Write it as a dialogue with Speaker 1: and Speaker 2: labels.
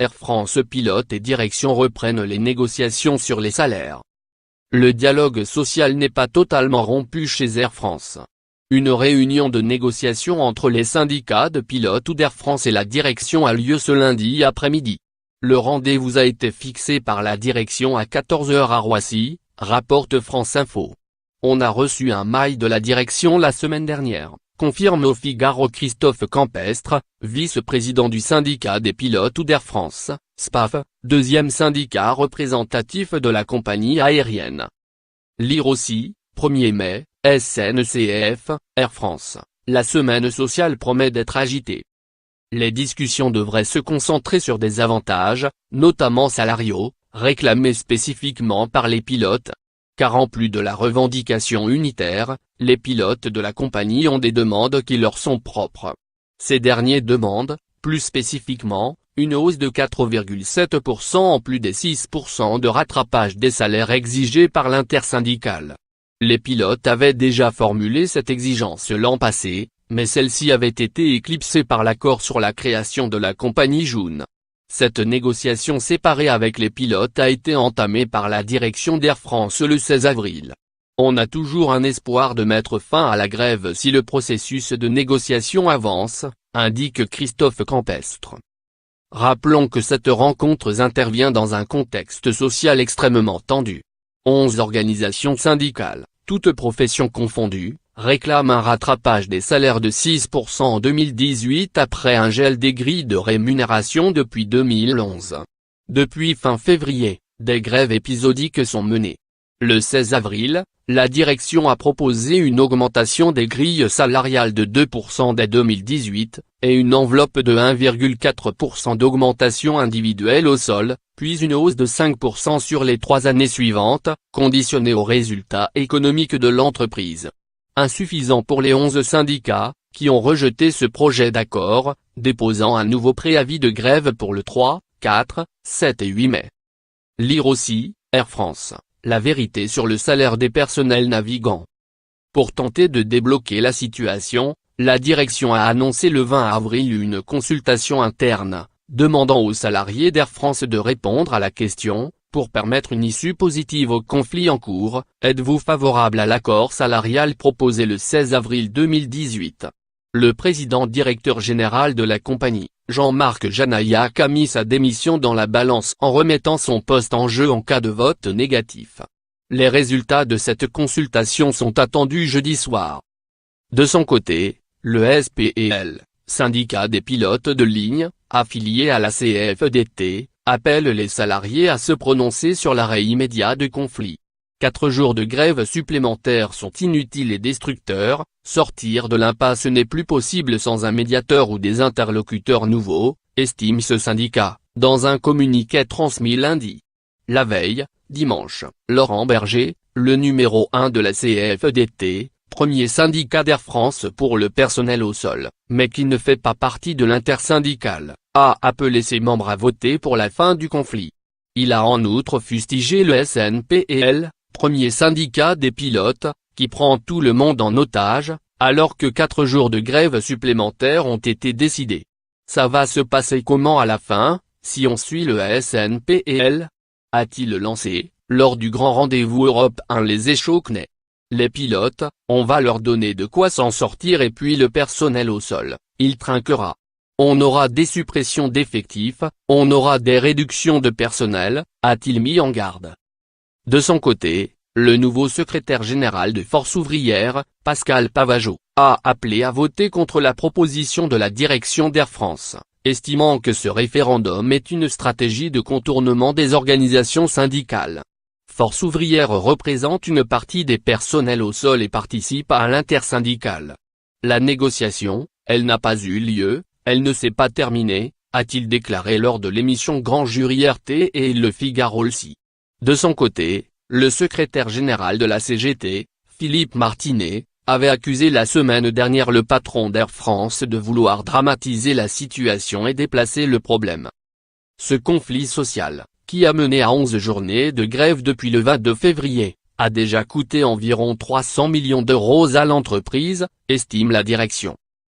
Speaker 1: Air France pilote et direction reprennent les négociations sur les salaires. Le dialogue social n'est pas totalement rompu chez Air France. Une réunion de négociation entre les syndicats de pilotes d'Air France et la direction a lieu ce lundi après-midi. Le rendez-vous a été fixé par la direction à 14 h à Roissy, rapporte France Info. On a reçu un mail de la direction la semaine dernière, confirme au Figaro Christophe Campestre, vice-président du syndicat des pilotes d'Air France, SPAF, deuxième syndicat représentatif de la compagnie aérienne. Lire aussi, 1er mai, SNCF, Air France, la semaine sociale promet d'être agitée. Les discussions devraient se concentrer sur des avantages, notamment salariaux, réclamés spécifiquement par les pilotes. Car en plus de la revendication unitaire, les pilotes de la compagnie ont des demandes qui leur sont propres. Ces derniers demandent, plus spécifiquement, une hausse de 4,7% en plus des 6% de rattrapage des salaires exigés par l'intersyndicale. Les pilotes avaient déjà formulé cette exigence l'an passé, mais celle-ci avait été éclipsée par l'accord sur la création de la compagnie jaune. Cette négociation séparée avec les pilotes a été entamée par la direction d'Air France le 16 avril. On a toujours un espoir de mettre fin à la grève si le processus de négociation avance, indique Christophe Campestre. Rappelons que cette rencontre intervient dans un contexte social extrêmement tendu. 11 organisations syndicales, toutes professions confondues, réclament un rattrapage des salaires de 6% en 2018 après un gel des grilles de rémunération depuis 2011. Depuis fin février, des grèves épisodiques sont menées. Le 16 avril, la direction a proposé une augmentation des grilles salariales de 2% dès 2018, et une enveloppe de 1,4% d'augmentation individuelle au sol, puis une hausse de 5% sur les 3 années suivantes, conditionnée aux résultats économiques de l'entreprise. Insuffisant pour les 11 syndicats, qui ont rejeté ce projet d'accord, déposant un nouveau préavis de grève pour le 3, 4, 7 et 8 mai. Lire aussi, Air France, la vérité sur le salaire des personnels navigants. Pour tenter de débloquer la situation, la direction a annoncé le 20 avril une consultation interne, demandant aux salariés d'Air France de répondre à la question: pour permettre une issue positive au conflit en cours, êtes-vous favorable à l'accord salarial proposé le 16 avril 2018 ? Le président directeur général de la compagnie, Jean-Marc Janaillac, a mis sa démission dans la balance en remettant son poste en jeu en cas de vote négatif. Les résultats de cette consultation sont attendus jeudi soir. De son côté, le SPEL, syndicat des pilotes de ligne, affilié à la CFDT, appelle les salariés à se prononcer sur l'arrêt immédiat du conflit. 4 jours de grève supplémentaires sont inutiles et destructeurs, sortir de l'impasse n'est plus possible sans un médiateur ou des interlocuteurs nouveaux, estime ce syndicat, dans un communiqué transmis lundi. La veille, dimanche, Laurent Berger, le numéro 1 de la CFDT, premier syndicat d'Air France pour le personnel au sol, mais qui ne fait pas partie de l'intersyndicale, a appelé ses membres à voter pour la fin du conflit. Il a en outre fustigé le SNPL, premier syndicat des pilotes, qui prend tout le monde en otage, alors que 4 jours de grève supplémentaires ont été décidés. Ça va se passer comment à la fin, si on suit le SNPL ? A-t-il lancé, lors du grand rendez-vous Europe 1 les échauquenets. Les pilotes, on va leur donner de quoi s'en sortir et puis le personnel au sol, il trinquera. On aura des suppressions d'effectifs, on aura des réductions de personnel, a-t-il mis en garde. De son côté, le nouveau secrétaire général de Force ouvrière, Pascal Pavageau, a appelé à voter contre la proposition de la direction d'Air France, estimant que ce référendum est une stratégie de contournement des organisations syndicales. Force ouvrière représente une partie des personnels au sol et participe à l'intersyndicale. La négociation, elle n'a pas eu lieu, elle ne s'est pas terminée, a-t-il déclaré lors de l'émission Grand Jury RT et Le Figaro aussi. De son côté, le secrétaire général de la CGT, Philippe Martinet, avait accusé la semaine dernière le patron d'Air France de vouloir dramatiser la situation et déplacer le problème. Ce conflit social, qui a mené à 11 journées de grève depuis le 22 février, a déjà coûté environ 300 millions d'euros à l'entreprise, estime la direction.